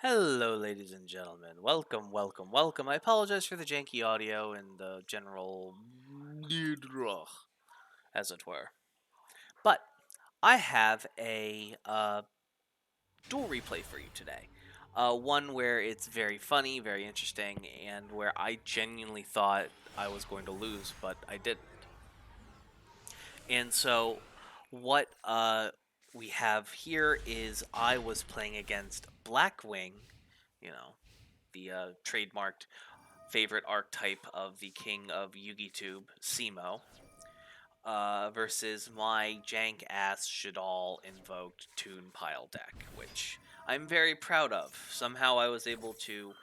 Hello, ladies and gentlemen. Welcome, welcome, welcome. I apologize for the janky audio and the general as it were. But I have a dual replay for you today. One where it's very funny, very interesting, and where I genuinely thought I was going to lose, but I didn't. And so, what we have here is I was playing against Blackwing, you know, the trademarked favorite archetype of the king of YugiTube, Simo, versus my jank ass Shadal invoked Toon Pile deck, which I'm very proud of. Somehow I was able to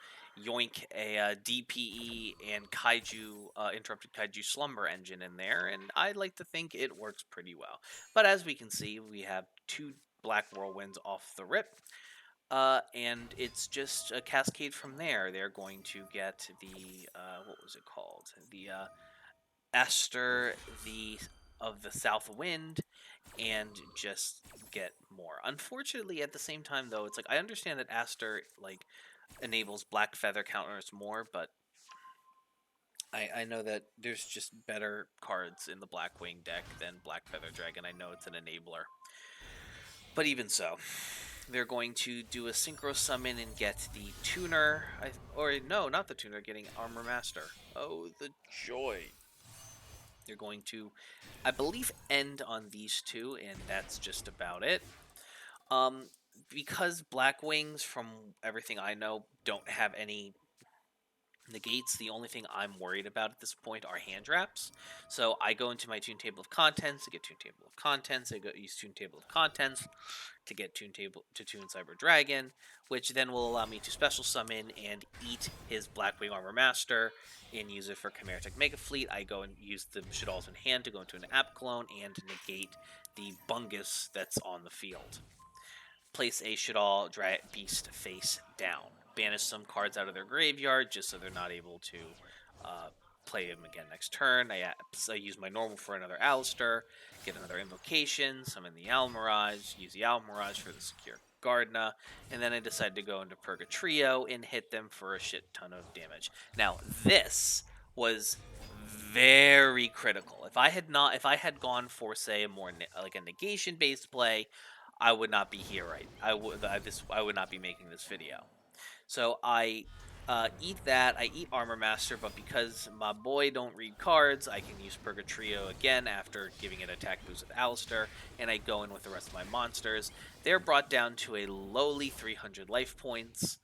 yoink a DPE and Kaiju, Interrupted Kaiju Slumber engine in there, and I like to think it works pretty well. But as we can see, we have two Black Whirlwinds off the rip. And it's just a cascade from there. They're going to get the what was it called? The Esther, the of the South Wind, and just get more. Unfortunately, at the same time, though, it's like I understand that Aster enables Black Feather counters more, but I know that there's just better cards in the Blackwing deck than Black Feather Dragon. I know it's an enabler, but even so. They're going to do a synchro summon and get the tuner, or no, not the tuner, getting Armor Master. Oh, the joy. They're going to, I believe, end on these two, and that's just about it. Um, because Blackwings, from everything I know, don't have any negates. The only thing I'm worried about at this point are hand traps. So I go into my tune table of contents to get tune table of contents. I go use tune table of contents to get tune Cyber Dragon, which then will allow me to special summon and eat his Blackwing Armor Master and use it for Chimeratech Mega Fleet. I go and use the Shadal's in hand to go into an app clone and negate the Bungus that's on the field. Place a Shadal Beast face down. Banish some cards out of their graveyard just so they're not able to play him again next turn. I use my normal for another Alistair, get another invocation, summon the Owl Mirage, use the Owl Mirage for the secure Gardna, and then I decide to go into Purgatrio and hit them for a shit ton of damage. Now, this was very critical. If I had gone for, say, a more like a negation based play, I would not be here, right? I would not be making this video. So I eat that. I eat Armor Master, but because my boy don't read cards, I can use Purgatrio again after giving it attack boost with Alistair, and I go in with the rest of my monsters. They're brought down to a lowly 300 life points.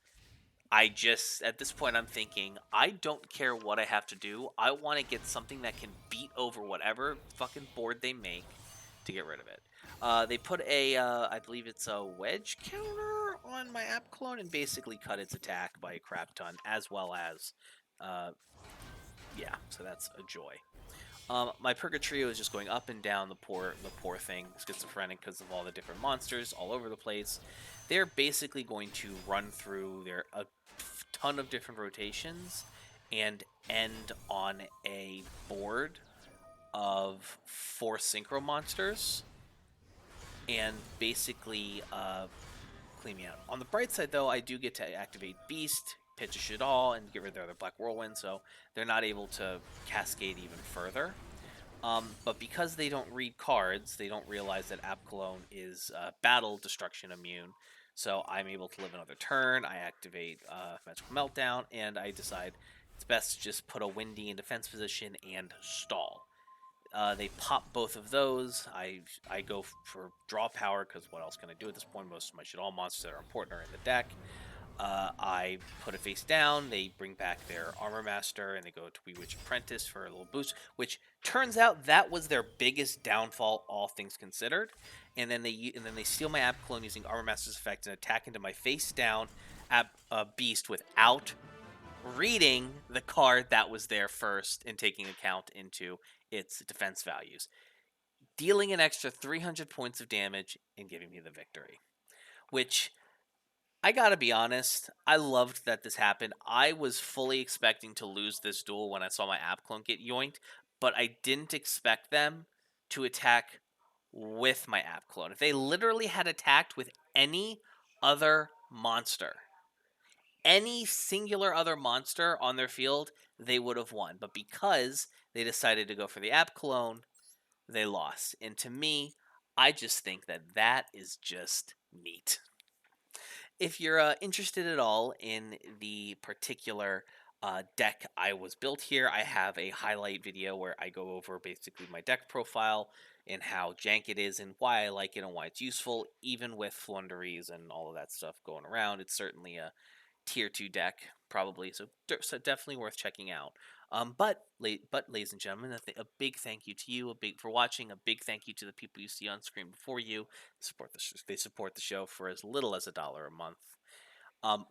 At this point, I'm thinking, I don't care what I have to do. I want to get something that can beat over whatever fucking board they make to get rid of it. They put I believe it's a wedge counter on my app clone and basically cut its attack by a crap ton, as well as, yeah, so that's a joy. My Purgatrio is just going up and down the poor thing, schizophrenic because of all the different monsters all over the place. They're basically going to run through a ton of different rotations and end on a board of 4 synchro monsters and basically clean me out. On the bright side, though, I do get to activate Beast, pitch a Shadal, and get rid of their other Black Whirlwind, so they're not able to cascade even further. But because they don't read cards, they don't realize that App Cologne is battle destruction immune. So I'm able to live another turn. I activate Magical Meltdown, and I decide it's best to just put a Windy in defense position and stall. They pop both of those. I go for draw power because what else can I do at this point? Most of my Shadal monsters that are important are in the deck. I put it face down. They bring back their Armor Master and they go to Bewitch Apprentice for a little boost, which turns out that was their biggest downfall, all things considered. And then they steal my App Clone using Armor Master's effect and attack into my face down Beast without reading the card that was there first and taking account into its defense values, dealing an extra 300 points of damage and giving me the victory. Which, I gotta be honest, I loved that this happened. I was fully expecting to lose this duel when I saw my app clone get yoinked, but I didn't expect them to attack with my app clone. If they literally had attacked with any other monster, Any singular other monster on their field, they would have won. But because they decided to go for the app clone, they lost. And to me, I just think that that is just neat. If you're interested at all in the particular deck I was built here, I have a highlight video where I go over basically my deck profile and how jank it is and why I like it and why it's useful, even with flunderies and all of that stuff going around. It's certainly a tier 2 deck, probably, so definitely worth checking out. But ladies and gentlemen, a big thank you to you, a big for watching, a big thank you to the people you see on screen before you. They support the show for as little as $1 a month.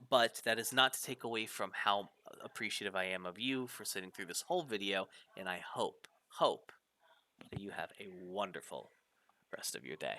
But that is not to take away from how appreciative I am of you for sitting through this whole video, and I hope that you have a wonderful rest of your day.